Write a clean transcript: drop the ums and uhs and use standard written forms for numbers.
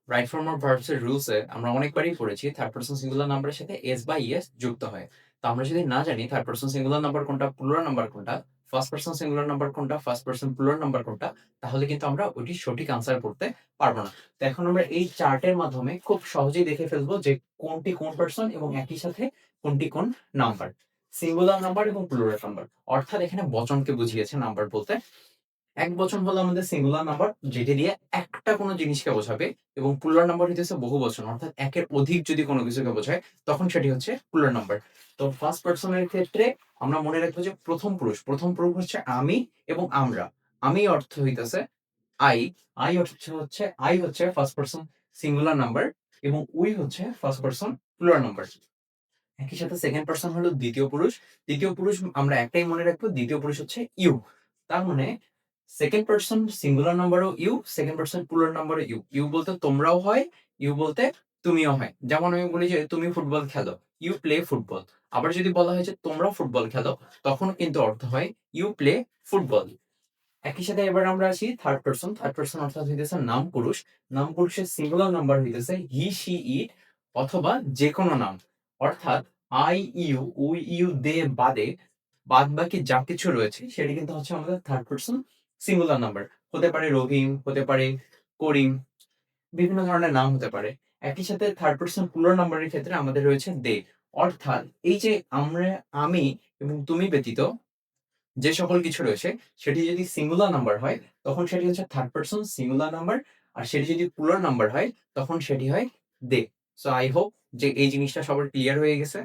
Right form of verbs এর rules এ আমরা অনেকবারই পড়েছি থার্ড পারসন সিঙ্গুলার নাম্বারের সাথে এস বা ইএস যুক্ত হয়। তো আমরা যদি না জানি থার্ড পারসন সিঙ্গুলার নাম্বার কোনটা, প্লুরাল নাম্বার কোনটা, ফার্স্ট পারসন সিঙ্গুলার নাম্বার কোনটা, ফার্স্ট পারসন প্লুরাল নাম্বার কোনটা, তাহলে কিন্তু আমরা ওইটির সঠিক আনসার করতে পারবো না। তো এখন আমরা এই চার্টের মাধ্যমে খুব সহজেই দেখে ফেলবো যে কোনটি কোন পারসন এবং একই সাথে কোনটি কোন নাম্বার। সিঙ্গুলার নাম্বার এবং প্লুরাল নাম্বার অর্থাৎ এখানে বচনকে বুঝিয়েছে নাম্বার বলতে। একবচন হলো আমাদের সিঙ্গুলার নাম্বার যেটি দিয়ে একটা কোনো জিনিসকে বোঝাবে এবং প্লুরাল নাম্বার হইতেছে বহুবচন অর্থাৎ একের অধিক যদি কোনো কিছুকে বোঝায় তখন সেটি হচ্ছে প্লুরাল নাম্বার। তো ফার্স্ট পারসনের ক্ষেত্রে আমরা মনে রাখবো যে প্রথম পুরুষ হচ্ছে আমি এবং আমরা। আমি অর্থ হইতেছে আই, আই হচ্ছে ফার্স্ট পারসন সিঙ্গুলার নাম্বার এবং উই হচ্ছে ফার্স্ট পারসন প্লুরাল নাম্বার। একই সাথে সেকেন্ড পারসন হলো দ্বিতীয় পুরুষ। দ্বিতীয় পুরুষ আমরা একটাই মনে রাখবো, দ্বিতীয় পুরুষ হচ্ছে ইউ। তার মানে সেকেন্ড পারসন সিঙ্গুলার নাম্বারও ইউ, সেকেন্ড পারসন প্লুরাল নাম্বারও ইউ। ইউ বলতে তোমরাও হয়, ইউ বলতে তুমিও হয়। যেমন আমি বলি যে তুমি ফুটবল খেলো, ইউ প্লে ফুটবল। আবার যদি বলা হয় যে তোমরাও ফুটবল খেলো, তখন কিন্তু অর্থ হয় ইউ প্লে ফুটবল। একই সাথে এবার আমরা আসি থার্ড পারসন। থার্ড পারসন অর্থাৎ হইতেছে নাম পুরুষ। নাম পুরুষের সিঙ্গুলার নাম্বার হইতেছে হি, সি, ইট অথবা যেকোনো নাম। অর্থাৎ আই, ইউ, উই, ইউ, দে বাদে বাদবাকি যা কিছু রয়েছে সেটি কিন্তু হচ্ছে আমাদের থার্ড পারসন সিঙ্গুলার নাম্বার। হতে পারে রহিম, হতে পারে করিম, বিভিন্ন ধরনের নাম হতে পারে। একই সাথে থার্ড পারসন প্লুরাল নাম্বারের ক্ষেত্রে আমাদের রয়েছে দে। অর্থাৎ এই যে আমি এবং তুমি ব্যতীত যে সকল কিছু রয়েছে সেটি যদি সিঙ্গুলার নাম্বার হয় তখন সেটি হচ্ছে থার্ড পারসন সিঙ্গুলার নাম্বার। আর সেটি যদি প্লুরাল নাম্বার হয় তখন সেটি হয় দে। সো আই হোপ যে এই জিনিসটা সবার ক্লিয়ার হয়ে গেছে।